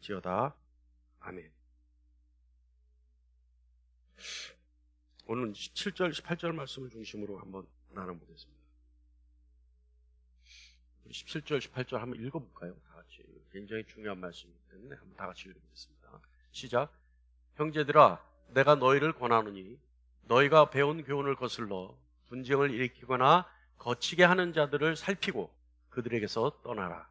될지어다. 아멘. 오늘 17절, 18절 말씀을 중심으로 한번 나눠보겠습니다. 17절, 18절 한번 읽어볼까요? 다 같이. 굉장히 중요한 말씀이기 때문에 한번 다 같이 읽어보겠습니다. 시작. 형제들아, 내가 너희를 권하노니 너희가 배운 교훈을 거슬러 분쟁을 일으키거나 거치게 하는 자들을 살피고 그들에게서 떠나라.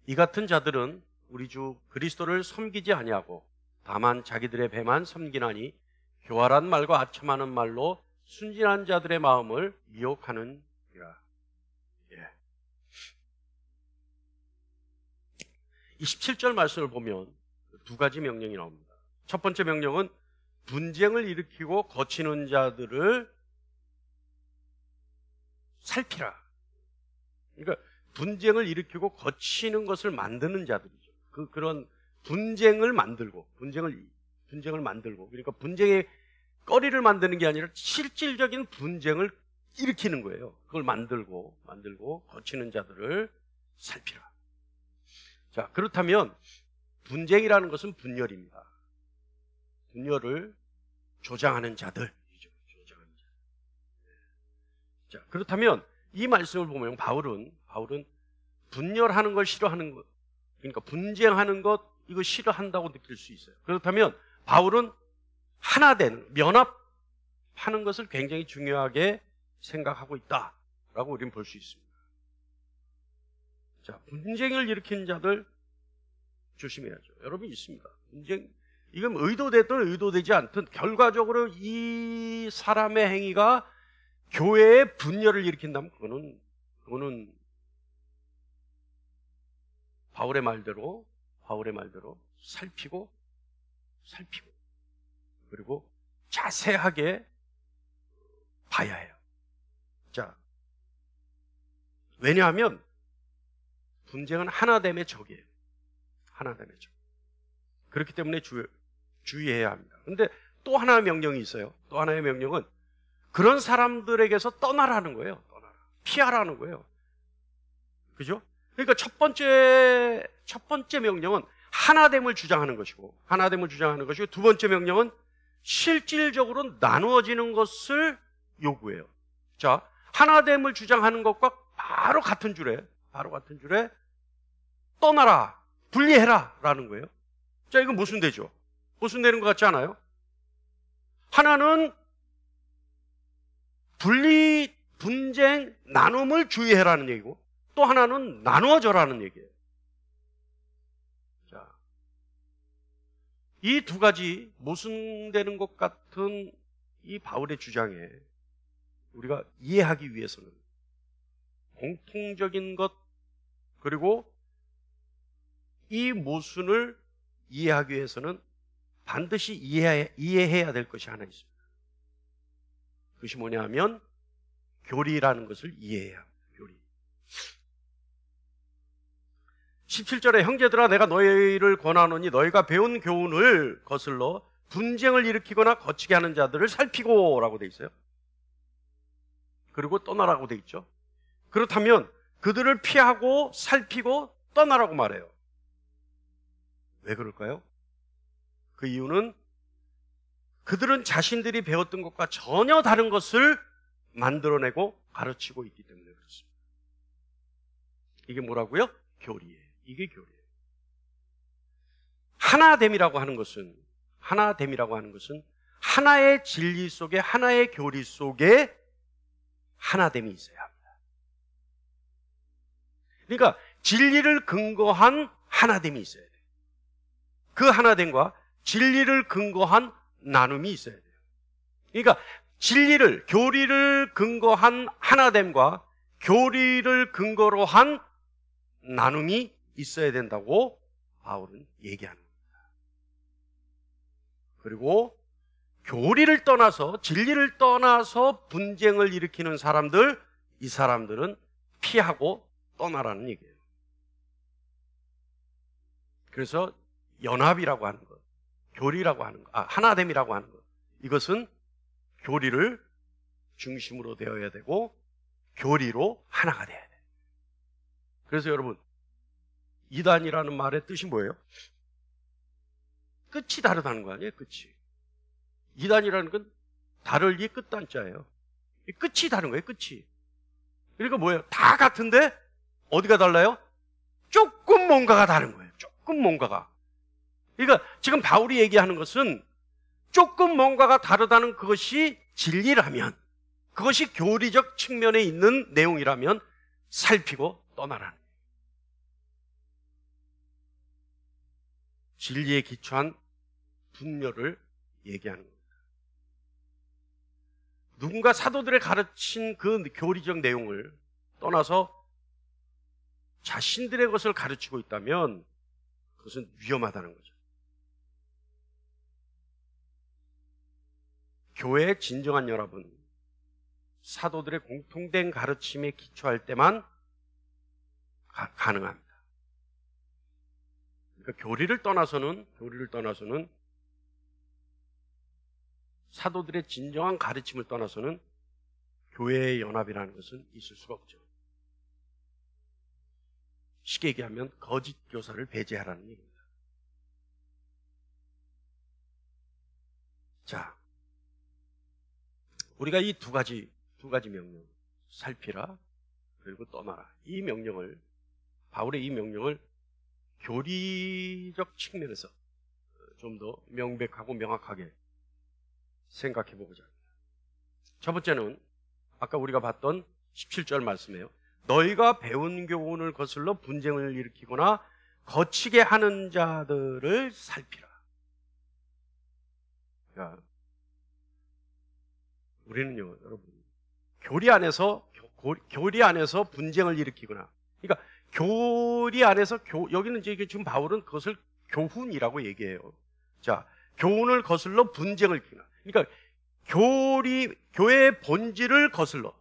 이 같은 자들은 우리 주 그리스도를 섬기지 아니하고 다만 자기들의 배만 섬기나니 교활한 말과 아첨하는 말로 순진한 자들의 마음을 미혹하느니라. 이 17절 말씀을 보면 두 가지 명령이 나옵니다. 첫 번째 명령은 분쟁을 일으키고 거치는 자들을 살피라. 그러니까 분쟁을 일으키고 거치는 것을 만드는 자들이죠. 그런 분쟁을 만들고, 분쟁을 만들고, 그러니까 분쟁의 거리를 만드는 게 아니라 실질적인 분쟁을 일으키는 거예요. 그걸 만들고 거치는 자들을 살피라. 자, 그렇다면 분쟁이라는 것은 분열입니다. 분열을 조장하는 자들이죠. 자, 그렇다면 이 말씀을 보면 바울은 분열하는 걸 싫어하는 것, 그러니까 분쟁하는 것, 이거 싫어한다고 느낄 수 있어요. 그렇다면 바울은 하나된, 연합하는 것을 굉장히 중요하게 생각하고 있다라고 우리는 볼 수 있습니다. 자, 분쟁을 일으킨 자들 조심해야죠. 여러분 있습니다. 분쟁, 이건 의도됐든 의도되지 않든 결과적으로 이 사람의 행위가 교회의 분열을 일으킨다면 그거는 바울의 말대로 살피고 그리고 자세하게 봐야 해요. 자, 왜냐하면 분쟁은 하나됨의 적이에요. 하나됨의 적. 그렇기 때문에 주의해야 합니다. 그런데 또 하나의 명령이 있어요. 또 하나의 명령은 그런 사람들에게서 떠나라는 거예요. 피하라는 거예요. 그죠? 그러니까 첫 번째 명령은 하나됨을 주장하는 것이고, 두 번째 명령은 실질적으로 나누어지는 것을 요구해요. 자, 하나됨을 주장하는 것과 바로 같은 줄에 떠나라, 분리해라 라는 거예요. 자, 이건 모순되죠? 모순되는 것 같지 않아요? 하나는 분쟁, 나눔을 주의해라는 얘기고, 또 하나는 나누어져라는 얘기예요. 자, 이 두 가지 모순되는 것 같은 이 바울의 주장에 우리가 이해하기 위해서는 공통적인 것, 그리고 이 모순을 이해하기 위해서는 반드시 이해해야 될 것이 하나 있습니다. 그것이 뭐냐 하면 교리라는 것을 이해해야 합니다. 교리. 17절에 형제들아 내가 너희를 권하노니 너희가 배운 교훈을 거슬러 분쟁을 일으키거나 거치게 하는 자들을 살피고 라고 돼 있어요. 그리고 떠나라고 돼 있죠. 그렇다면 그들을 피하고 살피고 떠나라고 말해요. 왜 그럴까요? 그 이유는 그들은 자신들이 배웠던 것과 전혀 다른 것을 만들어내고 가르치고 있기 때문에 그렇습니다. 이게 뭐라고요? 교리예요. 이게 교리예요. 하나됨이라고 하는 것은 하나의 진리 속에, 하나의 교리 속에 하나됨이 있어야 합니다. 그러니까 진리를 근거한 하나됨이 있어야 돼요. 그 하나됨과 진리를 근거한 나눔이 있어야 돼요. 그러니까 교리를 근거한 하나됨과 교리를 근거로 한 나눔이 있어야 된다고 바울은 얘기하는 겁니다. 그리고 교리를 떠나서, 진리를 떠나서 분쟁을 일으키는 사람들, 이 사람들은 피하고 떠나라는 얘기예요. 그래서 연합이라고 하는 것, 교리라고 하는 것, 하나됨이라고 하는 것, 이것은 교리를 중심으로 되어야 되고 교리로 하나가 돼야 돼요. 그래서 여러분, 이단이라는 말의 뜻이 뭐예요? 끝이 다르다는 거 아니에요? 끝이. 이단이라는 건 다를 이 끝단자예요. 끝이 다른 거예요. 끝이. 그러니까 뭐예요? 다 같은데 어디가 달라요? 조금 뭔가가 다른 거예요. 조금 뭔가가. 그러니까 지금 바울이 얘기하는 것은 조금 뭔가가 다르다는 그것이 진리라면, 그것이 교리적 측면에 있는 내용이라면 살피고 떠나라는 거예요. 진리에 기초한 분별을 얘기하는 겁니다. 누군가 사도들의 가르친 그 교리적 내용을 떠나서 자신들의 것을 가르치고 있다면 그것은 위험하다는 거죠. 교회의 진정한 연합은 사도들의 공통된 가르침에 기초할 때만 가능합니다. 그러니까 교리를 떠나서는 사도들의 진정한 가르침을 떠나서는 교회의 연합이라는 것은 있을 수가 없죠. 쉽게 얘기하면 거짓 교사를 배제하라는 얘기입니다. 자, 우리가 이 두 가지 명령, 살피라 그리고 떠나라, 이 명령을, 바울의 이 명령을 교리적 측면에서 좀 더 명백하고 명확하게 생각해 보고자 합니다. 첫 번째는 아까 우리가 봤던 17절 말씀이에요. 너희가 배운 교훈을 거슬러 분쟁을 일으키거나 거치게 하는 자들을 살피라. 그러니까 우리는요, 여러분, 교리 안에서 분쟁을 일으키거나, 그러니까 교리 안에서 여기는 이제 지금 바울은 그것을 교훈이라고 얘기해요. 자, 교훈을 거슬러 분쟁을 일으키거나, 그러니까 교회의 본질을 거슬러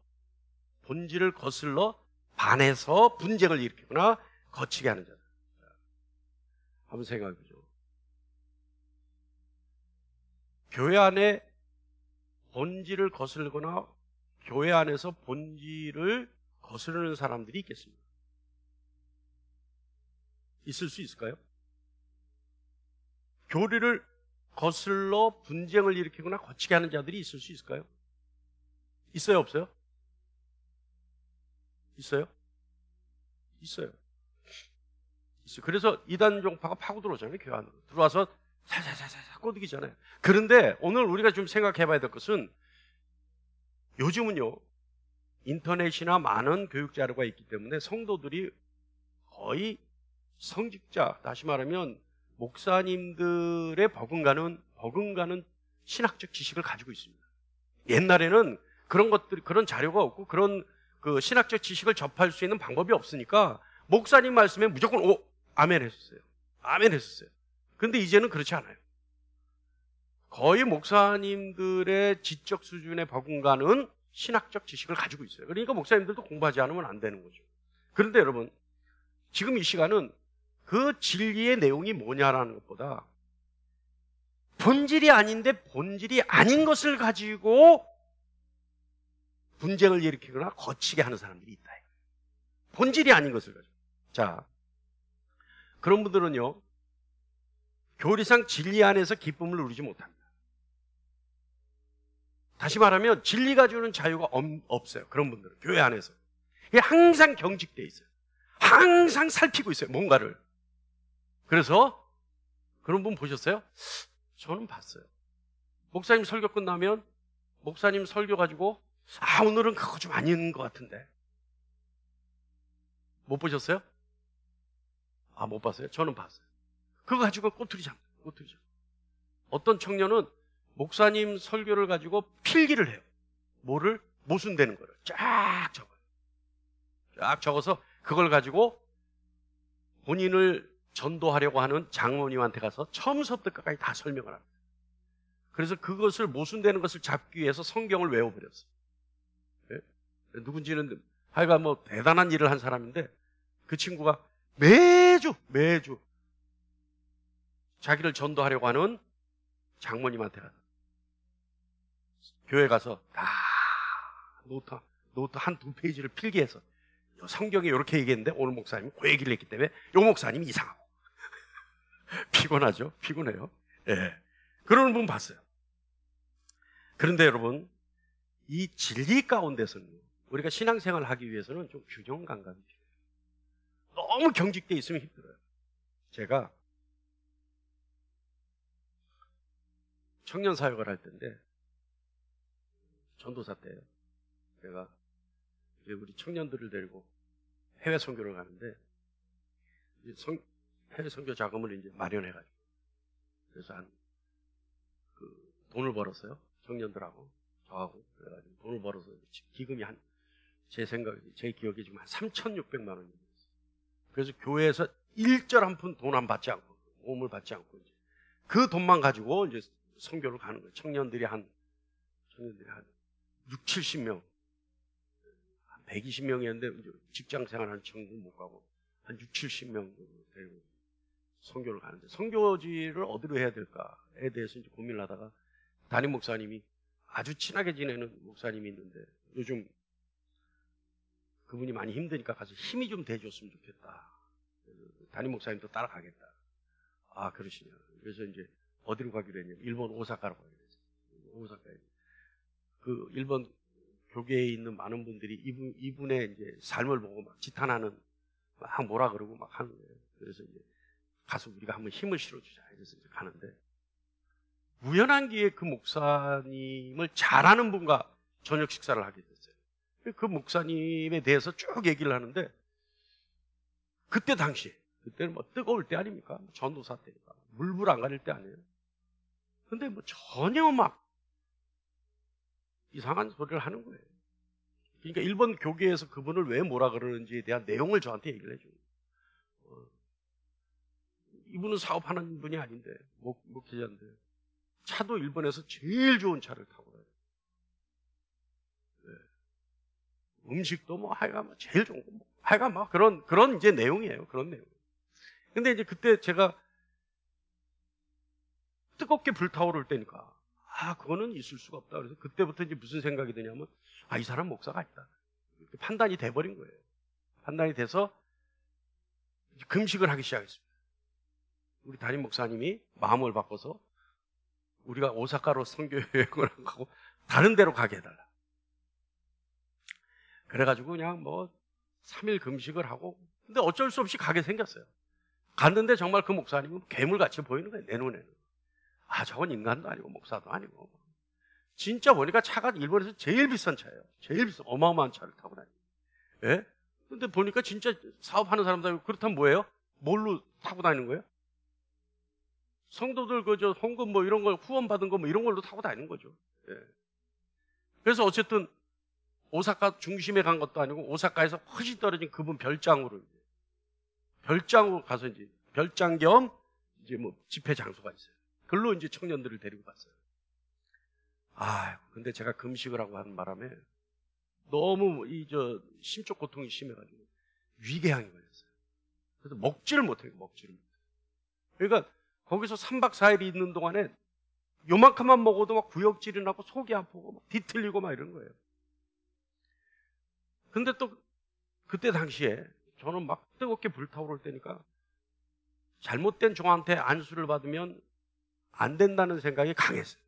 반해서 분쟁을 일으키거나 거치게 하는 자들. 한번 생각해 보죠. 교회 안에 본질을 거슬거나 교회 안에서 본질을 거스르는 사람들이 있겠습니다. 있을 수 있을까요? 교리를 거슬러 분쟁을 일으키거나 거치게 하는 자들이 있을 수 있을까요? 있어요, 없어요? 있어요? 있어요. 그래서 이단 종파가 파고 들어오잖아요, 교회 안으로. 들어와서 살살살살 꼬드기잖아요. 그런데 오늘 우리가 좀 생각해 봐야 될 것은, 요즘은요, 인터넷이나 많은 교육 자료가 있기 때문에 성도들이 거의 성직자, 다시 말하면 목사님들의 버금가는 신학적 지식을 가지고 있습니다. 옛날에는 그런 자료가 없고 그런 그 신학적 지식을 접할 수 있는 방법이 없으니까 목사님 말씀에 무조건 아멘 했었어요. 아멘 했었어요. 근데 이제는 그렇지 않아요. 거의 목사님들의 지적 수준에 버금가는 신학적 지식을 가지고 있어요. 그러니까 목사님들도 공부하지 않으면 안 되는 거죠. 그런데 여러분, 지금 이 시간은 그 진리의 내용이 뭐냐라는 것보다 본질이 아닌데 본질이 아닌 것을 가지고 분쟁을 일으키거나 거치게 하는 사람들이 있다. 본질이 아닌 것을 가지고. 자, 그런 분들은요, 교리상 진리 안에서 기쁨을 누리지 못합니다. 다시 말하면 진리가 주는 자유가 없어요. 그런 분들은 교회 안에서 항상 경직돼 있어요. 항상 살피고 있어요, 뭔가를. 그래서 그런 분 보셨어요? 저는 봤어요. 목사님 설교 끝나면 목사님 설교 가지고 오늘은 그거 좀 아닌 것 같은데. 못 보셨어요? 못 봤어요? 저는 봤어요. 그거 가지고 꼬투리잖아요. 어떤 청년은 목사님 설교를 가지고 필기를 해요. 모순되는 거를 쫙 적어요. 쫙 적어서 그걸 가지고 본인을 전도하려고 하는 장모님한테 가서 처음부터 끝까지 다 설명을 합니다. 그래서 그것을 모순되는 것을 잡기 위해서 성경을 외워버렸어요. 네? 누군지는 하여간 대단한 일을 한 사람인데, 그 친구가 매주 자기를 전도하려고 하는 장모님한테 가서 교회 가서 다 노트 한 두 페이지를 필기해서 성경에 이렇게 얘기했는데 오늘 목사님이 그 얘기를 했기 때문에 요 목사님이 이상하고. 피곤하죠? 피곤해요. 예. 그러는 분 봤어요. 그런데 여러분, 이 진리 가운데서는 우리가 신앙생활을 하기 위해서는 좀 균형 감각이 필요해요. 너무 경직돼 있으면 힘들어요. 제가 청년 사역을 할 때인데, 전도사 때예요. 제가 이제 우리 청년들을 데리고 해외 선교를 가는데, 해외 선교 자금을 이제 마련해가지고, 그래서 돈을 벌었어요. 청년들하고 저하고 그래가지고 돈을 벌어서 기금이 제 기억에 지금 한 3,600만 원이 됐어요. 그래서 교회에서 일절 한 푼 돈 안 받지 않고, 모금을 받지 않고 이제 그 돈만 가지고 이제 선교를 가는 거예요. 청년들이 한 6, 70명, 한 120명이었는데 직장 생활하는 친구는 못 가고 한 6, 70명 데리고 선교를 가는데, 선교지를 어디로 해야 될까에 대해서 이제 고민을 하다가 담임 목사님이, 아주 친하게 지내는 목사님이 있는데 요즘 그분이 많이 힘드니까 가서 힘이 좀 돼줬으면 좋겠다. 담임 목사님도 따라가겠다. 아, 그러시냐. 그래서 이제 어디로 가기로 했냐면 일본 오사카로 가기로 했어요. 오사카에. 그 일본 교계에 있는 많은 분들이 이분의 이제 삶을 보고 막 지탄하는, 막 뭐라 그러고 막 하는 거예요. 그래서 이제 가서 우리가 한번 힘을 실어주자. 그래서 이제 가는데, 우연한 기회에 그 목사님을 잘 아는 분과 저녁 식사를 하게 됐어요. 그 목사님에 대해서 쭉 얘기를 하는데, 그때는 뭐 뜨거울 때 아닙니까? 전도사 때니까. 물불 안 가릴 때 아니에요. 근데 뭐 전혀 막 이상한 소리를 하는 거예요. 그러니까 일본 교계에서 그분을 왜 뭐라 그러는지에 대한 내용을 저한테 얘기를 해줘요. 이분은 사업하는 분이 아닌데, 목회자인데, 차도 일본에서 제일 좋은 차를 타고 가요. 네. 음식도 뭐 하여간 뭐 제일 좋은 거, 하여간 막 그런 이제 내용이에요. 그런 내용. 근데 이제 그때 제가 뜨겁게 불타오를 때니까, 그거는 있을 수가 없다. 그래서 그때부터 이제 무슨 생각이 드냐면, 이 사람 목사가 아니다. 이렇게 판단이 돼버린 거예요. 판단이 돼서 금식을 하기 시작했습니다. 우리 담임 목사님이 마음을 바꿔서 우리가 오사카로 선교 여행을 하고 다른 데로 가게 해달라. 그래가지고 그냥 뭐 3일 금식을 하고, 근데 어쩔 수 없이 가게 생겼어요. 갔는데 정말 그 목사님은 괴물같이 보이는 거예요. 내 눈에는. 저건 인간도 아니고 목사도 아니고. 진짜 보니까 차가 일본에서 제일 비싼 차예요. 제일 비싼 어마어마한 차를 타고 다니고. 예? 근데 보니까 진짜 사업하는 사람들, 그렇다면 뭐예요? 뭘로 타고 다니는 거예요? 성도들 헌금 뭐 이런 걸 후원 받은 거 뭐 이런 걸로 타고 다니는 거죠. 예. 그래서 어쨌든 오사카 중심에 간 것도 아니고, 오사카에서 훨씬 떨어진 그분 별장으로 가서 이제 별장 겸 이제 뭐 집회 장소가 있어요. 그걸로 이제 청년들을 데리고 갔어요. 근데 제가 금식을 하고 하는 바람에 너무 심적 고통이 심해가지고 위궤양이 걸렸어요. 그래서 먹지를 못해요. 그러니까 거기서 3박 4일 있는 동안에 요만큼만 먹어도 막 구역질이 나고 속이 아프고 막 뒤틀리고 막 이런 거예요. 근데 또 그때 당시에 저는 막 뜨겁게 불타오를 때니까, 잘못된 종한테 안수를 받으면 안 된다는 생각이 강했어요.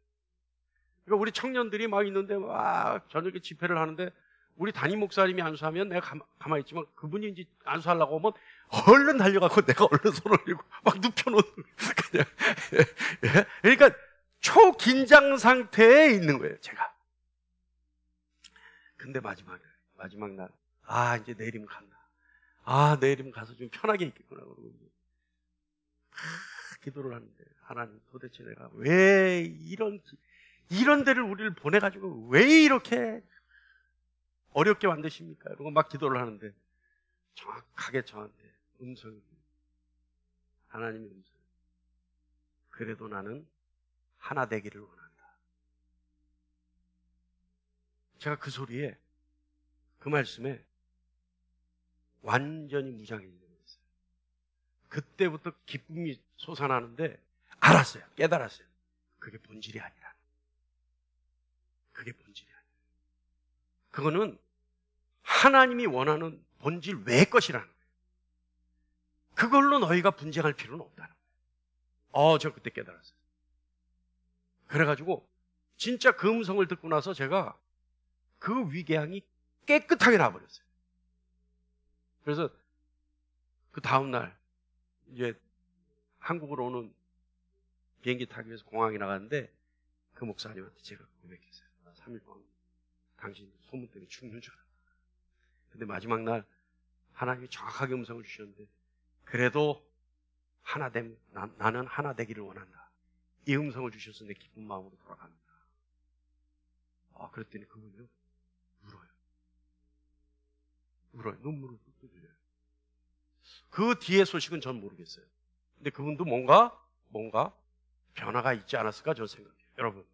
그러니까 우리 청년들이 막 있는데 막 저녁에 집회를 하는데, 우리 담임 목사님이 안수하면 내가 가만히 있지만, 그분이 이제 안수하려고 하면 얼른 달려가고 내가 얼른 손 올리고 막 눕혀놓는 그냥. 예? 그러니까 초긴장 상태에 있는 거예요, 제가. 근데 마지막 날, 이제 내일이면 간다. 내일이면 가서 좀 편하게 있겠구나. 그러고 기도를 하는데, 하나님, 도대체 내가 왜 이런 데를 우리를 보내가지고 왜 이렇게 어렵게 만드십니까? 이러고 막 기도를 하는데, 정확하게 저한테 하나님의 음성. 그래도 나는 하나 되기를 원한다. 제가 그 소리에, 그 말씀에 완전히 무장해졌어요. 그때부터 기쁨이 솟아나는데 깨달았어요. 그게 본질이 아니라. 그거는 하나님이 원하는 본질 외의 것이라는 거예요. 그걸로 너희가 분쟁할 필요는 없다는 거예요. 저 그때 깨달았어요. 그래가지고 진짜 그 음성을 듣고 나서 제가 그 위궤양이 깨끗하게 나버렸어요. 그래서 그 다음날 이제 한국으로 오는 비행기 타기 위해서 공항에 나갔는데 그 목사님한테 제가 고백했어요. 3일 동안 당신 소문 때문에 죽는 줄 알았다. 근데 마지막 날 하나님이 정확하게 음성을 주셨는데 그래도 나는 하나 되기를 원한다. 이 음성을 주셔서 내 기쁜 마음으로 돌아갑니다. 그랬더니 그분요 울어요. 눈물을 흘려요. 그 뒤의 소식은 전 모르겠어요. 근데 그분도 뭔가 변화가 있지 않았을까 저는 생각해요. 여러분,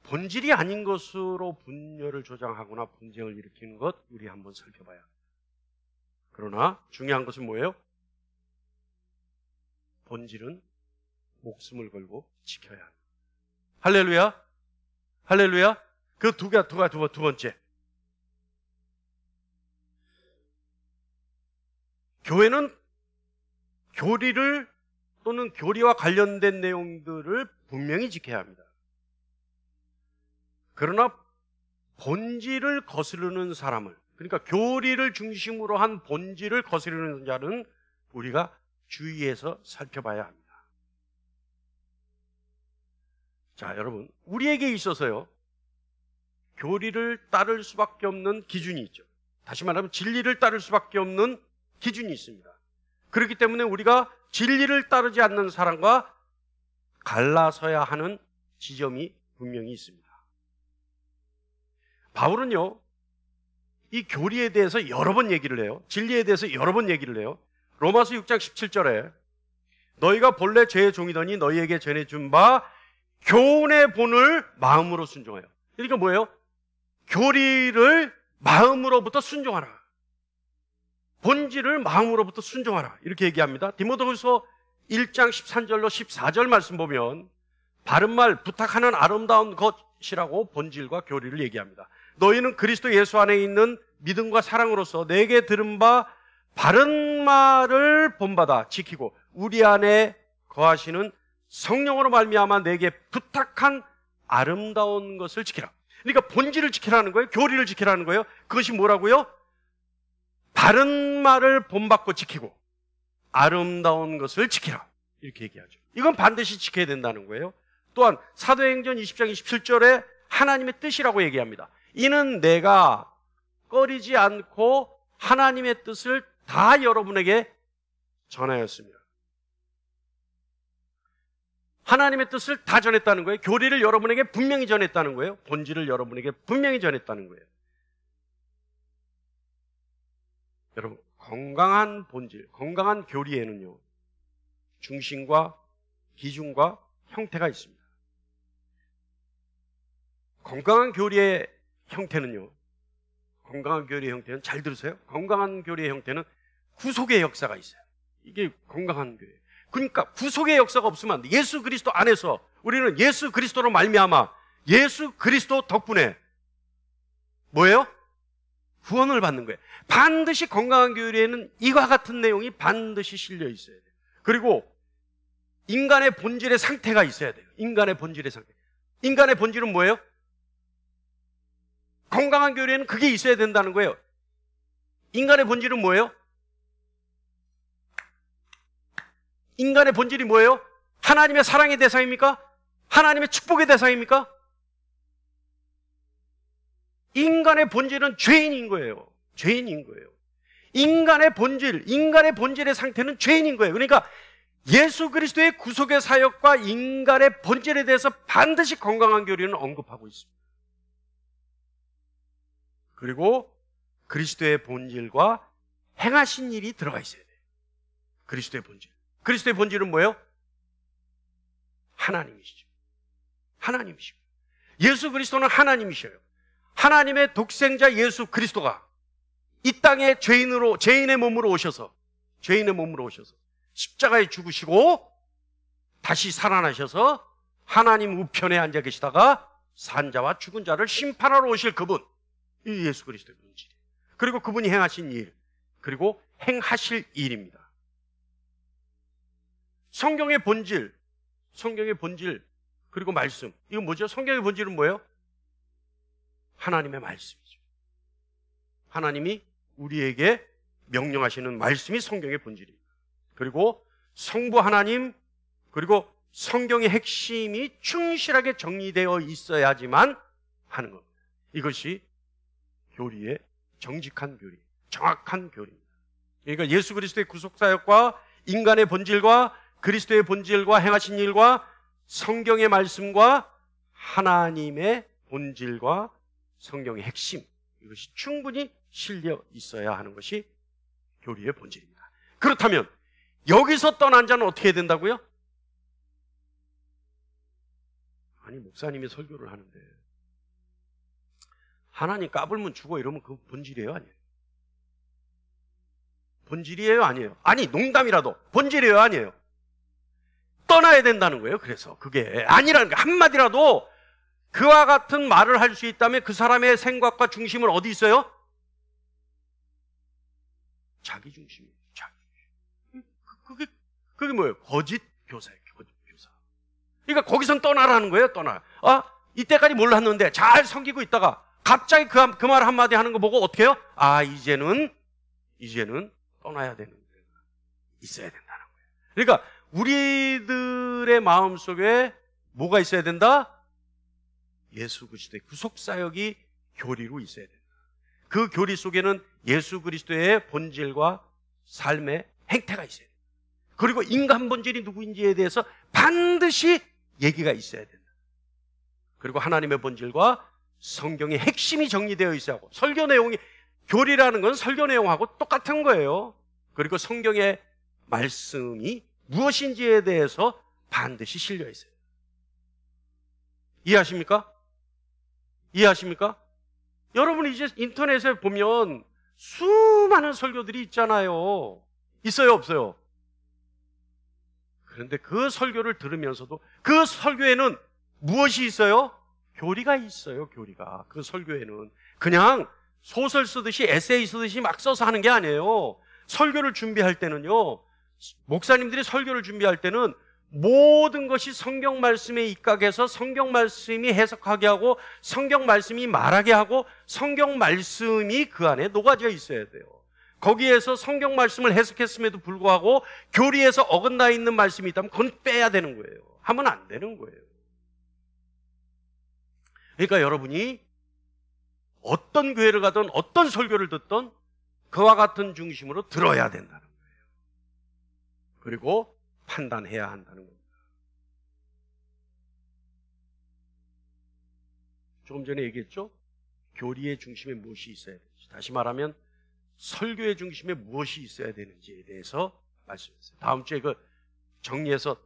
본질이 아닌 것으로 분열을 조장하거나 분쟁을 일으키는 것 우리 한번 살펴봐야 합니다. 그러나 중요한 것은 뭐예요? 본질은 목숨을 걸고 지켜야 합니다. 할렐루야. 할렐루야. 그 두 번째. 교회는 교리를 또는 교리와 관련된 내용들을 분명히 지켜야 합니다. 그러나 본질을 거스르는 사람을, 그러니까 교리를 중심으로 한 본질을 거스르는 자는 우리가 주의해서 살펴봐야 합니다. 자, 여러분, 우리에게 있어서요, 교리를 따를 수밖에 없는 기준이 있죠. 다시 말하면 진리를 따를 수밖에 없는 기준이 있습니다. 그렇기 때문에 우리가 진리를 따르지 않는 사람과 갈라서야 하는 지점이 분명히 있습니다. 바울은요, 이 교리에 대해서 여러 번 얘기를 해요. 진리에 대해서 여러 번 얘기를 해요. 로마서 6장 17절에 너희가 본래 죄의 종이더니 너희에게 전해준 바 교훈의 본을 마음으로 순종하여. 그러니까 뭐예요? 교리를 마음으로부터 순종하라. 본질을 마음으로부터 순종하라. 이렇게 얘기합니다. 디모데후서 1장 13절로 14절 말씀 보면 바른말 부탁하는 아름다운 것이라고 본질과 교리를 얘기합니다. 너희는 그리스도 예수 안에 있는 믿음과 사랑으로서 내게 들은 바 바른 말을 본받아 지키고 우리 안에 거하시는 성령으로 말미암아 내게 부탁한 아름다운 것을 지키라. 그러니까 본질을 지키라는 거예요. 교리를 지키라는 거예요. 그것이 뭐라고요? 바른 말을 본받고 지키고 아름다운 것을 지키라. 이렇게 얘기하죠. 이건 반드시 지켜야 된다는 거예요. 또한 사도행전 20장 27절에 하나님의 뜻이라고 얘기합니다. 이는 내가 꺼리지 않고 하나님의 뜻을 다 여러분에게 전하였습니다. 하나님의 뜻을 다 전했다는 거예요. 교리를 여러분에게 분명히 전했다는 거예요. 본질을 여러분에게 분명히 전했다는 거예요. 여러분, 건강한 본질, 건강한 교리에는요, 중심과 기준과 형태가 있습니다. 건강한 교리의 형태는요, 건강한 교리의 형태는, 잘 들으세요. 건강한 교리의 형태는 구속의 역사가 있어요. 이게 건강한 교리예요. 그러니까 구속의 역사가 없으면 안 돼. 예수 그리스도 안에서 우리는 예수 그리스도로 말미암아 예수 그리스도 덕분에 뭐예요? 구원을 받는 거예요. 반드시 건강한 교리에는 이와 같은 내용이 반드시 실려 있어야 돼요. 그리고 인간의 본질의 상태가 있어야 돼요. 인간의 본질의 상태. 인간의 본질은 뭐예요? 건강한 교리에는 그게 있어야 된다는 거예요. 인간의 본질은 뭐예요? 인간의 본질이 뭐예요? 하나님의 사랑의 대상입니까? 하나님의 축복의 대상입니까? 인간의 본질은 죄인인 거예요. 죄인인 거예요. 인간의 본질의 상태는 죄인인 거예요. 그러니까 예수 그리스도의 구속의 사역과 인간의 본질에 대해서 반드시 건강한 교리는 언급하고 있습니다. 그리고 그리스도의 본질과 행하신 일이 들어가 있어야 돼요. 그리스도의 본질. 그리스도의 본질은 뭐예요? 하나님이시죠. 하나님이시고. 예수 그리스도는 하나님이셔요. 하나님의 독생자 예수 그리스도가 이 땅에 죄인의 몸으로 오셔서 십자가에 죽으시고 다시 살아나셔서 하나님 우편에 앉아 계시다가 산자와 죽은 자를 심판하러 오실 그분, 이 예수 그리스도의 본질이에요. 그리고 그분이 행하신 일, 그리고 행하실 일입니다. 성경의 본질, 성경의 본질, 그리고 말씀. 이건 뭐죠? 성경의 본질은 뭐예요? 하나님의 말씀이죠. 하나님이 우리에게 명령하시는 말씀이 성경의 본질입니다. 그리고 성부 하나님, 그리고 성경의 핵심이 충실하게 정리되어 있어야지만 하는 겁니다. 이것이 교리의 정직한 교리, 정확한 교리입니다. 그러니까 예수 그리스도의 구속사역과 인간의 본질과 그리스도의 본질과 행하신 일과 성경의 말씀과 하나님의 본질과 성경의 핵심, 이것이 충분히 실려 있어야 하는 것이 교리의 본질입니다. 그렇다면 여기서 떠난 자는 어떻게 해야 된다고요? 아니, 목사님이 설교를 하는데 하나님 까불면 죽어 이러면 그 본질이에요, 아니에요? 본질이에요, 아니에요? 아니, 농담이라도 본질이에요, 아니에요? 떠나야 된다는 거예요. 그래서 그게 아니라는 거예요. 한마디라도 그와 같은 말을 할 수 있다면 그 사람의 생각과 중심은 어디 있어요? 자기 중심이에요. 자기 중심. 그게 뭐예요? 거짓 교사예요. 거짓 교사. 그러니까 거기선 떠나라는 거예요. 떠나. 이때까지 몰랐는데 잘 섬기고 있다가 갑자기 그 말 한마디 하는 거 보고 어떻게 해요? 이제는 떠나야 되는 거예요. 있어야 된다는 거예요. 그러니까 우리들의 마음속에 뭐가 있어야 된다? 예수 그리스도의 구속사역이 교리로 있어야 된다. 그 교리 속에는 예수 그리스도의 본질과 삶의 행태가 있어야 된다. 그리고 인간 본질이 누구인지에 대해서 반드시 얘기가 있어야 된다. 그리고 하나님의 본질과 성경의 핵심이 정리되어 있어야 하고, 설교 내용이, 교리라는 건 설교 내용하고 똑같은 거예요. 그리고 성경의 말씀이 무엇인지에 대해서 반드시 실려 있어요. 이해하십니까? 이해하십니까? 여러분 이제 인터넷에 보면 수많은 설교들이 있잖아요. 있어요, 없어요? 그런데 그 설교를 들으면서도 그 설교에는 무엇이 있어요? 교리가 있어요, 교리가. 그 설교에는 그냥 소설 쓰듯이 에세이 쓰듯이 막 써서 하는 게 아니에요. 설교를 준비할 때는요, 목사님들이 설교를 준비할 때는 모든 것이 성경 말씀에 입각해서 성경 말씀이 해석하게 하고 성경 말씀이 말하게 하고 성경 말씀이 그 안에 녹아져 있어야 돼요. 거기에서 성경 말씀을 해석했음에도 불구하고 교리에서 어긋나 있는 말씀이 있다면 그건 빼야 되는 거예요. 하면 안 되는 거예요. 그러니까 여러분이 어떤 교회를 가든 어떤 설교를 듣든 그와 같은 중심으로 들어야 된다는 거예요. 그리고 판단해야 한다는 겁니다. 조금 전에 얘기했죠? 교리의 중심에 무엇이 있어야 되는지, 다시 말하면 설교의 중심에 무엇이 있어야 되는지에 대해서 말씀했어요. 다음 주에 그 정리해서,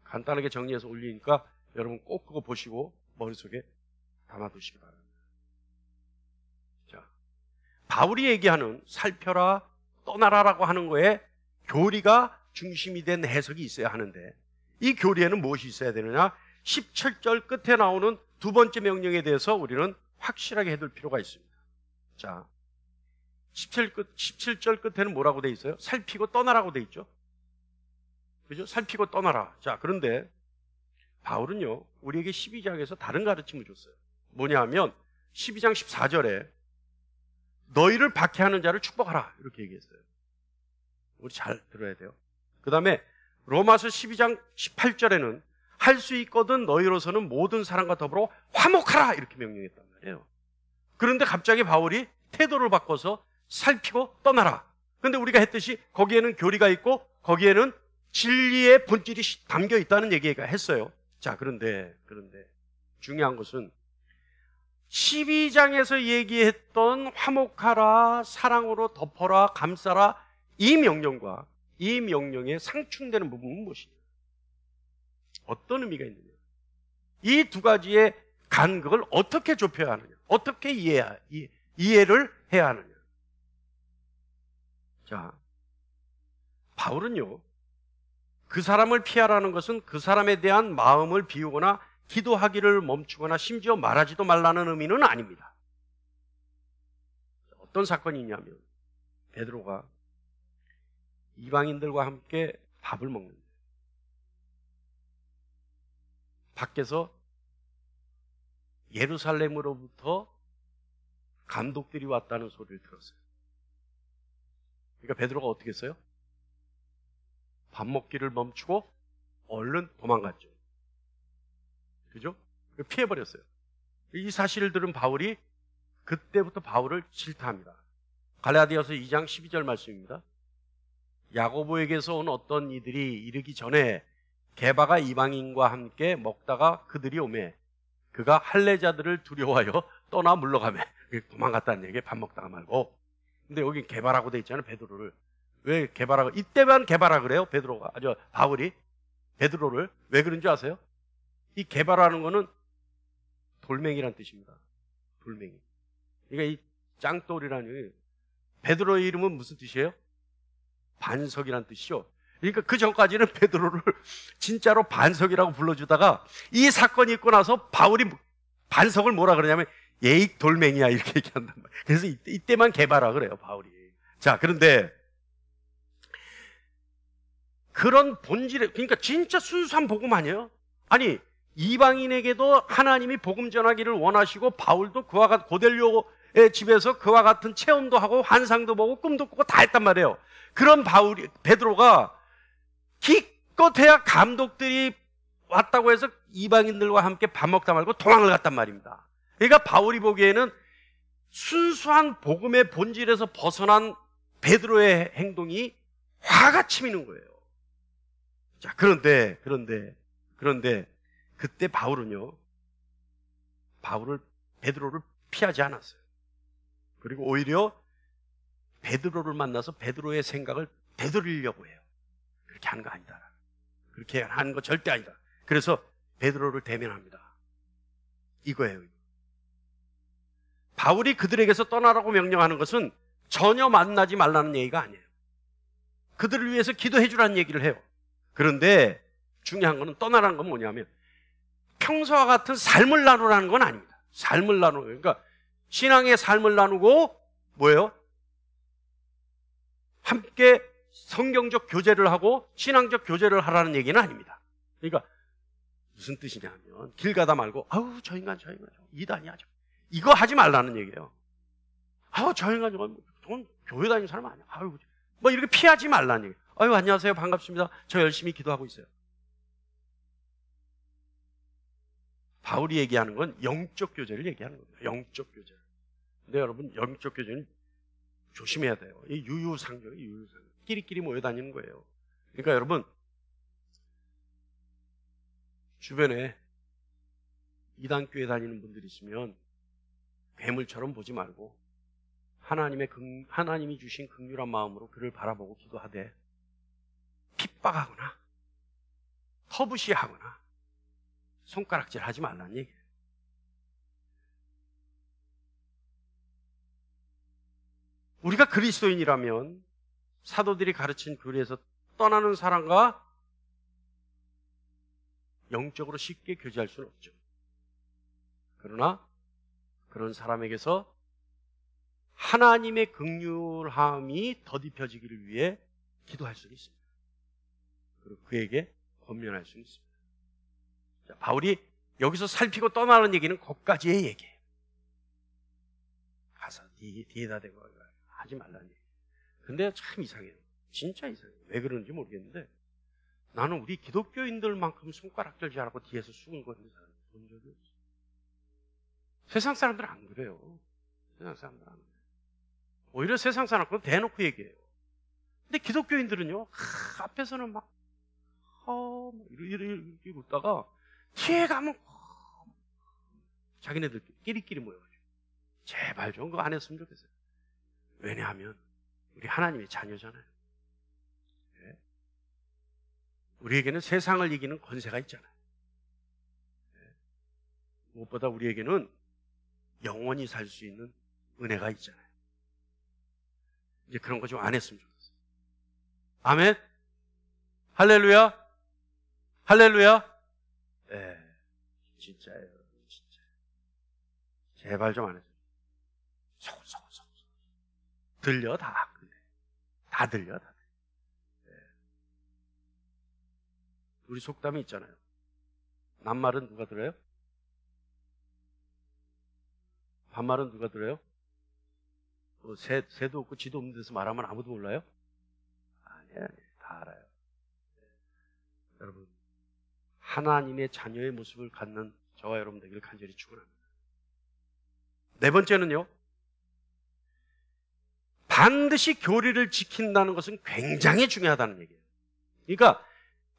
간단하게 정리해서 올리니까 여러분 꼭 그거 보시고 머릿속에 담아두시기 바랍니다. 자, 바울이 얘기하는 살펴라, 떠나라라고 하는 거에 교리가 중심이 된 해석이 있어야 하는데, 이 교리에는 무엇이 있어야 되느냐? 17절 끝에 나오는 두 번째 명령에 대해서 우리는 확실하게 해둘 필요가 있습니다. 자, 17절 끝에는 뭐라고 돼 있어요? 살피고 떠나라고 돼 있죠. 그죠? 살피고 떠나라. 자, 그런데 바울은요, 우리에게 12장에서 다른 가르침을 줬어요. 뭐냐 하면 12장 14절에 너희를 박해하는 자를 축복하라, 이렇게 얘기했어요. 우리 잘 들어야 돼요. 그 다음에 로마서 12장 18절에는 할 수 있거든 너희로서는 모든 사람과 더불어 화목하라, 이렇게 명령했단 말이에요. 그런데 갑자기 바울이 태도를 바꿔서 살피고 떠나라. 그런데 우리가 했듯이 거기에는 교리가 있고 거기에는 진리의 본질이 담겨 있다는 얘기가 했어요. 자, 그런데 중요한 것은 12장에서 얘기했던 화목하라, 사랑으로 덮어라, 감싸라, 이 명령과 이 명령에 상충되는 부분은 무엇이냐? 어떤 의미가 있느냐? 이 두 가지의 간극을 어떻게 좁혀야 하느냐? 어떻게 이해를 해야 하느냐? 자, 바울은요, 그 사람을 피하라는 것은 그 사람에 대한 마음을 비우거나 기도하기를 멈추거나 심지어 말하지도 말라는 의미는 아닙니다. 어떤 사건이 있냐면 베드로가 이방인들과 함께 밥을 먹는데 밖에서 예루살렘으로부터 감독들이 왔다는 소리를 들었어요. 그러니까 베드로가 어떻게 했어요? 밥 먹기를 멈추고 얼른 도망갔죠. 그죠? 피해버렸어요. 이 사실을 들은 바울이 그때부터 바울을 질타합니다. 갈라디아서 2장 12절 말씀입니다. 야고보에게서 온 어떤 이들이 이르기 전에 게바가 이방인과 함께 먹다가 그들이 오매 그가 할례자들을 두려워하여 떠나 물러가매. 도망갔다는 얘기에 밥 먹다가 말고. 근데 여기 게바라고 돼 있잖아요. 베드로를. 왜 게바라고? 이때만 게바라 그래요. 베드로가. 바울이 베드로를 왜 그런 줄 아세요? 이 게바라는 거는 돌멩이란 뜻입니다. 돌멩이. 그러니까 이 짱돌이라는 베드로의 이름은 무슨 뜻이에요? 반석이란 뜻이죠. 그러니까 그 전까지는 베드로를 진짜로 반석이라고 불러주다가 이 사건이 있고 나서 바울이 반석을 뭐라 그러냐면 예익 돌멩이야 이렇게 얘기한단 말이에요. 그래서 이때만 개발하 그래요 바울이. 자, 그런데 그런 본질에, 그러니까 진짜 순수한 복음 아니에요? 아니 이방인에게도 하나님이 복음 전하기를 원하시고 바울도 그와 같은 고넬료의 집에서 그와 같은 체험도 하고 환상도 보고 꿈도 꾸고 다 했단 말이에요. 그런 베드로가 기껏해야 감독들이 왔다고 해서 이방인들과 함께 밥 먹다 말고 도망을 갔단 말입니다. 그러니까 바울이 보기에는 순수한 복음의 본질에서 벗어난 베드로의 행동이 화가 치미는 거예요. 자, 그런데 그때 베드로를 피하지 않았어요. 그리고 오히려 베드로를 만나서 베드로의 생각을 되돌리려고 해요. 그렇게 하는 거 아니다. 그렇게 하는 거 절대 아니다. 그래서 베드로를 대면합니다. 이거예요. 바울이 그들에게서 떠나라고 명령하는 것은 전혀 만나지 말라는 얘기가 아니에요. 그들을 위해서 기도해 주라는 얘기를 해요. 그런데 중요한 거는 떠나라는 건 뭐냐면 평소와 같은 삶을 나누라는 건 아닙니다. 삶을 나누고, 그러니까 신앙의 삶을 나누고 뭐예요? 함께 성경적 교제를 하고 신앙적 교제를 하라는 얘기는 아닙니다. 그러니까 무슨 뜻이냐면 길 가다 말고 아우 저 인간 이단이야 이거 하지 말라는 얘기예요. 아우 저 인간 저건 교회 다니는 사람 아니야. 아유 뭐 이렇게 피하지 말라는 얘기예요. 아유 안녕하세요 반갑습니다. 저 열심히 기도하고 있어요. 바울이 얘기하는 건 영적 교제를 얘기하는 겁니다. 영적 교제. 근데 여러분 영적 교제는 조심해야 돼요. 이 유유상종. 끼리끼리 모여다니는 거예요. 그러니까 여러분 주변에 이단교회 다니는 분들이 있으면 괴물처럼 보지 말고 하나님이 주신 긍휼한 마음으로 그를 바라보고 기도하되 핍박하거나 터부시하거나 손가락질 하지 말라는 얘기예요. 우리가 그리스도인이라면 사도들이 가르친 교리에서 떠나는 사람과 영적으로 쉽게 교제할 수는 없죠. 그러나 그런 사람에게서 하나님의 긍휼함이 더딥혀지기를 위해 기도할 수는 있습니다. 그리고 그에게 권면할 수는 있습니다. 자, 바울이 여기서 살피고 떠나는 얘기는 거기까지의 얘기예요. 가서 뒤에다 대고 하지 말라는 얘기예요. 근데 참 이상해요. 진짜 이상해요. 왜 그런지 모르겠는데 나는 우리 기독교인들만큼 손가락질 잘하고 뒤에서 수군 거는 사람 본 적이 없어요. 세상 사람들은 안 그래요. 세상 사람들은 안 그래요. 오히려 세상 사람들은 대놓고 얘기해요. 근데 기독교인들은요, 앞에서는 막 이렇게 웃다가 뒤에 가면 자기네들 끼리끼리 모여가지고 제발 좀 그거 안 했으면 좋겠어요. 왜냐하면 우리 하나님의 자녀잖아요. 네? 우리에게는 세상을 이기는 권세가 있잖아요. 네? 무엇보다 우리에게는 영원히 살 수 있는 은혜가 있잖아요. 이제 그런 거 좀 안 했으면 좋겠어요. 아멘? 할렐루야? 할렐루야? 네, 진짜예요. 진짜. 제발 좀 안 했으면 좋겠어요. 들려 다. 근데 다 들려 다. 네. 우리 속담이 있잖아요. 낱말은 누가 들어요? 반말은 누가 들어요? 새도 없고 쥐도 없는 데서 말하면 아무도 몰라요? 아니에요. 다 알아요. 여러분, 하나님의 자녀의 모습을 갖는 저와 여러분 되기를 간절히 축원합니다. 네 번째는요, 반드시 교리를 지킨다는 것은 굉장히 중요하다는 얘기예요. 그러니까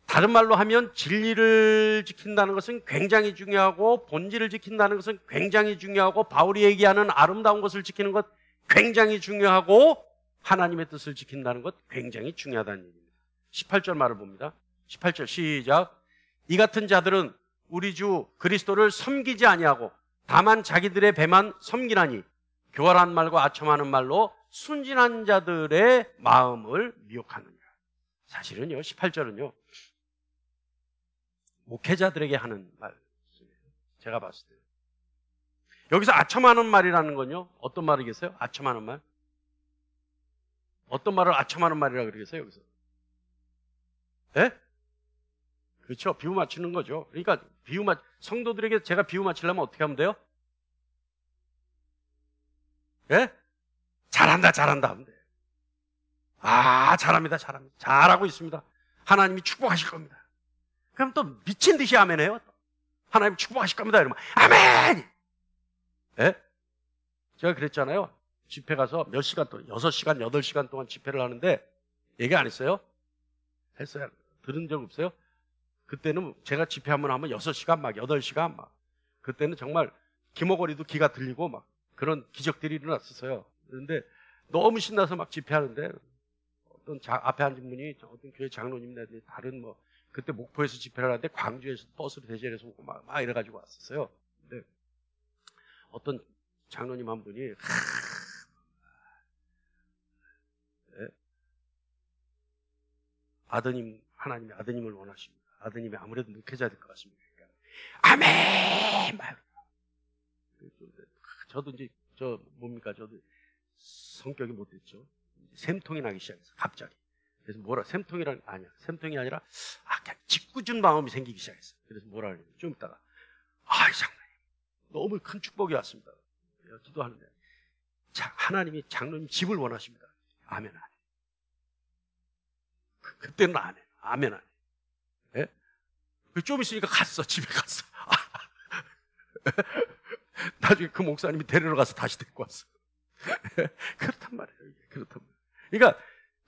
다른 말로 하면 진리를 지킨다는 것은 굉장히 중요하고 본질을 지킨다는 것은 굉장히 중요하고 바울이 얘기하는 아름다운 것을 지키는 것 굉장히 중요하고 하나님의 뜻을 지킨다는 것 굉장히 중요하다는 얘기입니다. 18절 말을 봅니다. 18절 시작. 이 같은 자들은 우리 주 그리스도를 섬기지 아니하고 다만 자기들의 배만 섬기나니 교활한 말과 아첨하는 말로 순진한 자들의 마음을 미혹하느니라. 사실은요, 18절은요 목회자들에게 하는 말씀이에요. 제가 봤을 때 여기서 아첨하는 말이라는 건요, 어떤 말이겠어요? 아첨하는 말? 어떤 말을 아첨하는 말이라고 그러겠어요, 여기서? 예? 그렇죠. 비유 맞추는 거죠. 그러니까 성도들에게 제가 비유 맞추려면 어떻게 하면 돼요? 예? 잘한다 하면 돼요. 아, 잘합니다. 잘하고 있습니다. 하나님이 축복하실 겁니다. 그럼 또 미친 듯이 아멘 해요. 하나님 축복하실 겁니다. 이러면 아멘! 예? 제가 그랬잖아요. 집회 가서 몇 시간 동안, 6시간, 8시간 동안 집회를 하는데 얘기 안 했어요? 했어요. 들은 적 없어요? 그때는 제가 집회 한번 하면 6시간 막 8시간 막 그때는 정말 기모거리도 기가 들리고 막 그런 기적들이 일어났었어요. 그런데 너무 신나서 막 집회하는데 어떤 앞에 앉은 분이 어떤 교회 장로님이나 다른 뭐 그때 목포에서 집회를 하는데 광주에서 버스로 대전에서 오고 막 이래가지고 왔었어요. 근데 어떤 장로님 한 분이 네? 하나님의 아드님을 원하십니다. 아드님이 아무래도 목회자 될 것 같습니다. 아멘! 저도 이제 저도 성격이 못됐죠. 샘통이 나기 시작했어요. 갑자기. 그래서 샘통이 아니라 그냥 짓궂은 마음이 생기기 시작했어요. 그래서 뭐라 그래요? 좀 있다가 장로님 너무 큰 축복이 왔습니다. 기도하는데 하나님이 장로님 집을 원하십니다. 아멘 안 해. 그때는 안 해. 아멘 안 해. 예? 좀 있으니까 집에 갔어. 나중에 그 목사님이 데리러 가서 다시 데리고 왔어. 그렇단 말이에요. 그러니까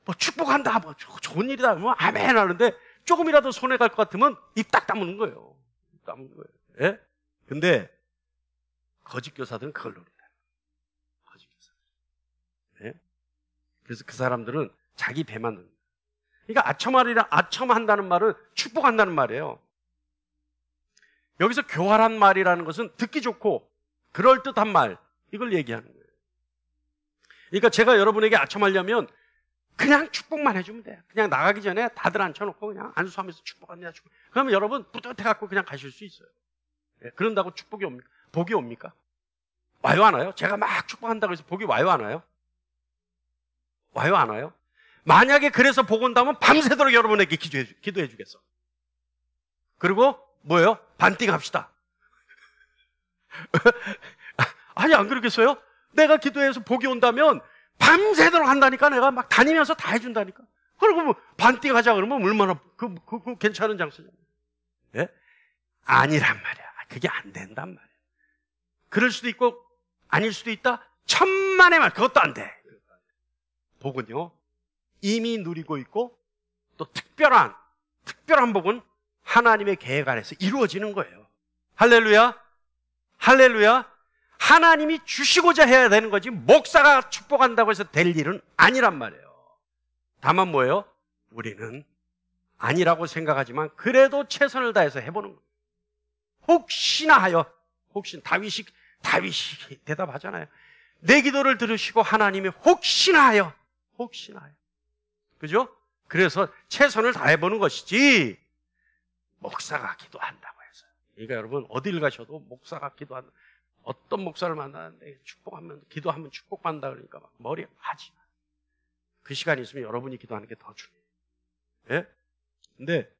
뭐 축복한다, 뭐 좋은 일이다, 뭐 아멘 하는데 조금이라도 손해 갈 것 같으면 입 딱 다무는 거예요. 예? 근데 거짓 교사들은 그걸 노린다. 거짓 교사들. 예? 그래서 그 사람들은 자기 배만 듭니다. 그러니까 아첨한다는 말은 축복한다는 말이에요. 여기서 교활한 말이라는 것은 듣기 좋고 그럴듯한 말, 이걸 얘기하는 거예요. 그러니까 제가 여러분에게 아첨하려면 그냥 축복만 해주면 돼요. 그냥 나가기 전에 다들 앉혀놓고 그냥 안수하면서 축복합니다. 그러면 여러분 뿌듯해갖고 그냥 가실 수 있어요. 예, 그런다고 축복이 옵니까? 복이 옵니까? 와요 안 와요? 제가 막 축복한다고 해서 복이 와요 안 와요? 와요 안 와요? 만약에 그래서 복 온다면 밤새도록 여러분에게 기도해 주겠어. 그리고 뭐예요? 반띵합시다. 아니 안 그러겠어요? 내가 기도해서 복이 온다면 밤새도록 한다니까. 내가 막 다니면서 다 해준다니까. 그리고 뭐 반띵하자 그러면 얼마나 그 괜찮은 장소잖아요. 예? 아니란 말이야. 그게 안 된단 말이야. 그럴 수도 있고 아닐 수도 있다. 천만의 말, 그것도 안 돼. 복은요 이미 누리고 있고 또 특별한 복은 하나님의 계획 안에서 이루어지는 거예요. 할렐루야. 하나님이 주시고자 해야 되는 거지 목사가 축복한다고 해서 될 일은 아니란 말이에요. 다만 뭐예요? 우리는 아니라고 생각하지만 그래도 최선을 다해서 해보는 거예요. 혹시나 다윗이 대답하잖아요. 내 기도를 들으시고 하나님이 혹시나 하여 그죠? 그래서 최선을 다해보는 것이지 목사가 기도한다고 해서. 그러니까 여러분 어딜 가셔도 목사가 기도한다. 어떤 목사를 만나는데 기도하면 축복받는다 그러니까 막 머리에 하지 마. 그 시간이 있으면 여러분이 기도하는 게 더 중요해요. 예? 근데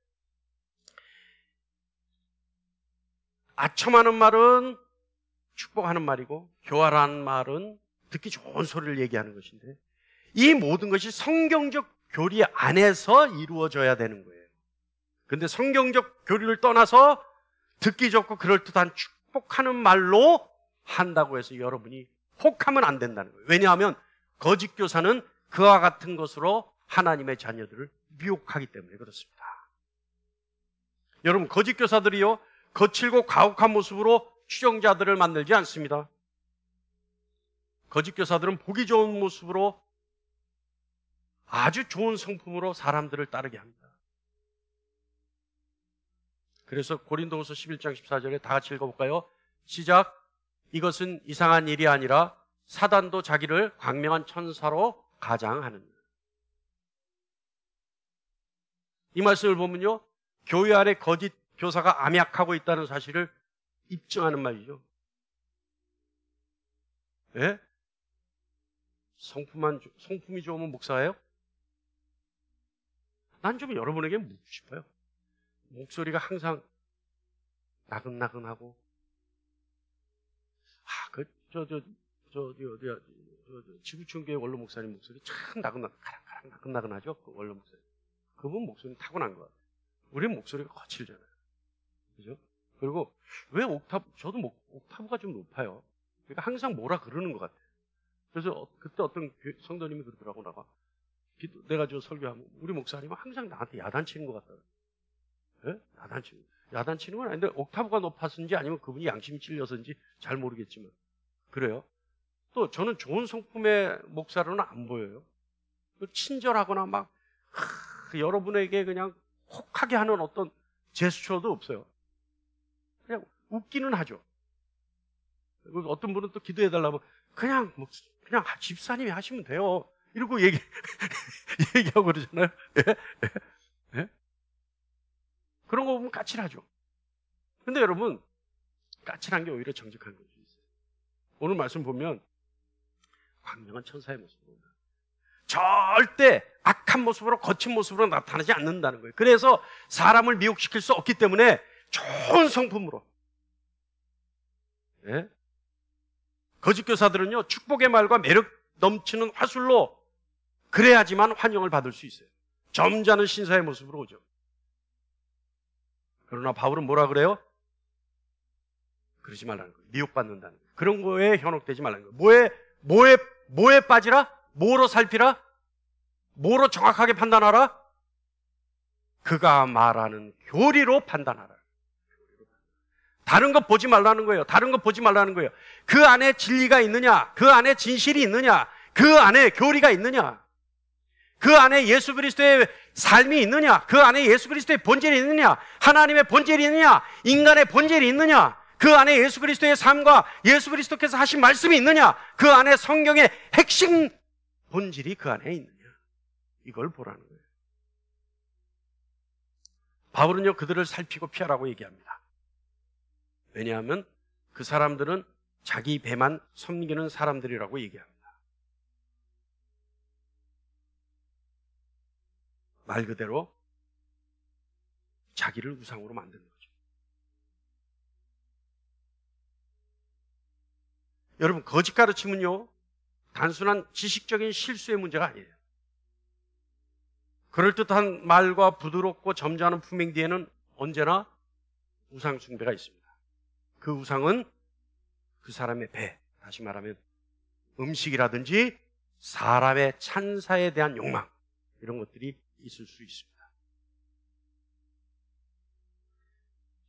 아첨하는 말은 축복하는 말이고 교활한 말은 듣기 좋은 소리를 얘기하는 것인데 이 모든 것이 성경적 교리 안에서 이루어져야 되는 거예요. 근데 성경적 교리를 떠나서 듣기 좋고 그럴듯한 축복하는 말로 한다고 해서 여러분이 혹하면 안 된다는 거예요. 왜냐하면 거짓 교사는 그와 같은 것으로 하나님의 자녀들을 미혹하기 때문에 그렇습니다. 여러분, 거짓 교사들이요, 거칠고 가혹한 모습으로 추종자들을 만들지 않습니다. 거짓 교사들은 보기 좋은 모습으로 아주 좋은 성품으로 사람들을 따르게 합니다. 그래서 고린도후서 11장 14절에 다 같이 읽어볼까요? 시작. 이것은 이상한 일이 아니라 사단도 자기를 광명한 천사로 가장하는. 이 말씀을 보면요, 교회 안에 거짓 교사가 암약하고 있다는 사실을 입증하는 말이죠. 예? 성품이 좋으면 목사예요? 난 좀 여러분에게 묻고 싶어요. 목소리가 항상 나긋나긋하고, 지구촌교회 원로 목사님 목소리 참 나긋나긋하죠? 그 원로 목사님. 그분 목소리는 타고난 것 같아요. 우리 목소리가 거칠잖아요. 그죠? 그리고 왜 저도 옥타브가 좀 높아요. 그러니까 항상 뭐라 그러는 것 같아요. 그래서 그때 어떤 성도님이 그러더라고, 내가 저 설교하면 우리 목사님은 항상 나한테 야단치는 것 같다. 예? 야단치는 건 아닌데 옥타브가 높았는지 아니면 그분이 양심이 찔려서인지 잘 모르겠지만 그래요. 또 저는 좋은 성품의 목사로는 안 보여요. 친절하거나 막 여러분에게 그냥 혹하게 하는 어떤 제스처도 없어요. 그냥 웃기는 하죠. 그리고 어떤 분은 또 기도해달라면 그냥 집사님이 하시면 돼요. 이러고 얘기하고 그러잖아요. 예? 예? 그런 거 보면 까칠하죠. 근데 여러분, 까칠한 게 오히려 정직한 것이 있어요. 오늘 말씀 보면 광명한 천사의 모습으로 절대 악한 모습으로 거친 모습으로 나타나지 않는다는 거예요. 그래서 사람을 미혹시킬 수 없기 때문에 좋은 성품으로. 예? 거짓 교사들은요, 축복의 말과 매력 넘치는 화술로 그래야지만 환영을 받을 수 있어요. 점잖은 신사의 모습으로 오죠. 그러나 바울은 뭐라 그래요? 그러지 말라는 거예요. 미혹받는다는 거예요. 그런 거에 현혹되지 말라는 거예요. 뭐에 빠지라? 뭐로 살피라? 뭐로 정확하게 판단하라? 그가 말하는 교리로 판단하라. 다른 것 보지 말라는 거예요. 다른 것 보지 말라는 거예요. 그 안에 진리가 있느냐? 그 안에 진실이 있느냐? 그 안에 교리가 있느냐? 그 안에 예수 그리스도의 삶이 있느냐? 그 안에 예수 그리스도의 본질이 있느냐? 하나님의 본질이 있느냐? 인간의 본질이 있느냐? 그 안에 예수 그리스도의 삶과 예수 그리스도께서 하신 말씀이 있느냐? 그 안에 성경의 핵심 본질이 그 안에 있느냐? 이걸 보라는 거예요. 바울은요, 그들을 살피고 피하라고 얘기합니다. 왜냐하면 그 사람들은 자기 배만 섬기는 사람들이라고 얘기합니다. 말 그대로 자기를 우상으로 만드는 거죠. 여러분, 거짓 가르침은요, 단순한 지식적인 실수의 문제가 아니에요. 그럴듯한 말과 부드럽고 점잖은 품행 뒤에는 언제나 우상 숭배가 있습니다. 그 우상은 그 사람의 배, 다시 말하면 음식이라든지 사람의 찬사에 대한 욕망, 이런 것들이 있을 수 있습니다.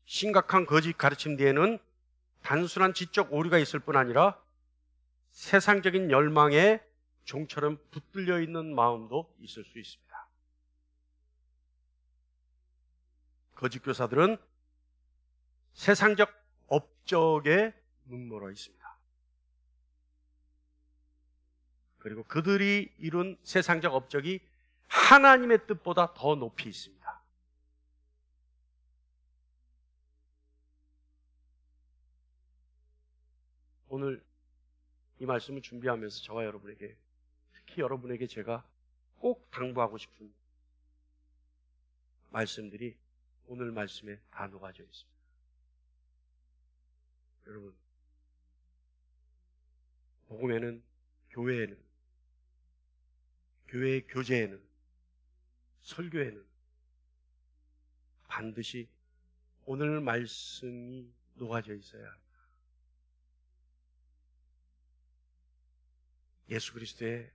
심각한 거짓 가르침 뒤에는 단순한 지적 오류가 있을 뿐 아니라 세상적인 열망에 종처럼 붙들려 있는 마음도 있을 수 있습니다. 거짓 교사들은 세상적 업적에 눈멀어 있습니다. 그리고 그들이 이룬 세상적 업적이 하나님의 뜻보다 더 높이 있습니다. 오늘 이 말씀을 준비하면서 저와 여러분에게, 특히 여러분에게 제가 꼭 당부하고 싶은 말씀들이 오늘 말씀에 다 녹아져 있습니다. 여러분, 복음에는, 교회에는, 교회 교제에는, 설교에는 반드시 오늘 말씀이 녹아져 있어야 합니다. 예수 그리스도의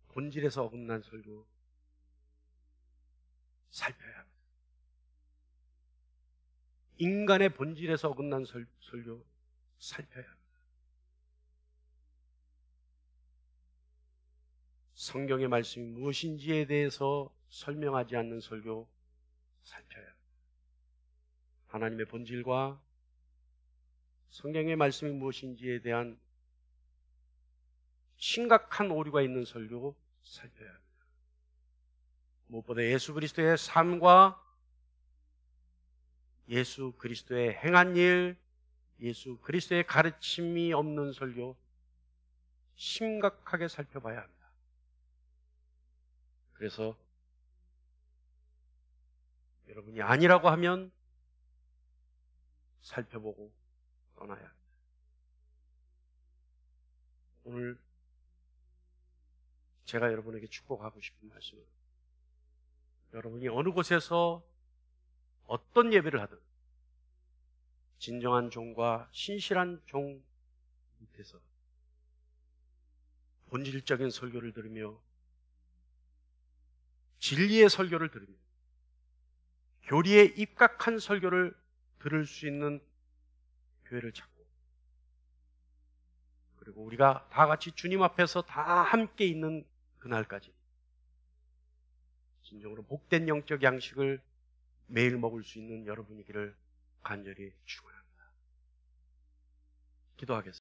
본질에서 어긋난 설교 살펴야 합니다. 인간의 본질에서 어긋난 설교 살펴야 합니다. 성경의 말씀이 무엇인지에 대해서 설명하지 않는 설교 살펴야 합니다. 하나님의 본질과 성경의 말씀이 무엇인지에 대한 심각한 오류가 있는 설교 살펴야 합니다. 무엇보다 예수 그리스도의 삶과 예수 그리스도의 행한 일, 예수 그리스도의 가르침이 없는 설교 심각하게 살펴봐야 합니다. 그래서 여러분이 아니라고 하면 살펴보고 떠나야 합니다. 오늘 제가 여러분에게 축복하고 싶은 말씀은, 여러분이 어느 곳에서 어떤 예배를 하든 진정한 종과 신실한 종 밑에서 본질적인 설교를 들으며 진리의 설교를 들으며 교리에 입각한 설교를 들을 수 있는 교회를 찾고, 그리고 우리가 다 같이 주님 앞에서 다 함께 있는 그날까지 진정으로 복된 영적 양식을 매일 먹을 수 있는 여러분이기를 간절히 축원합니다. 기도하겠습니다.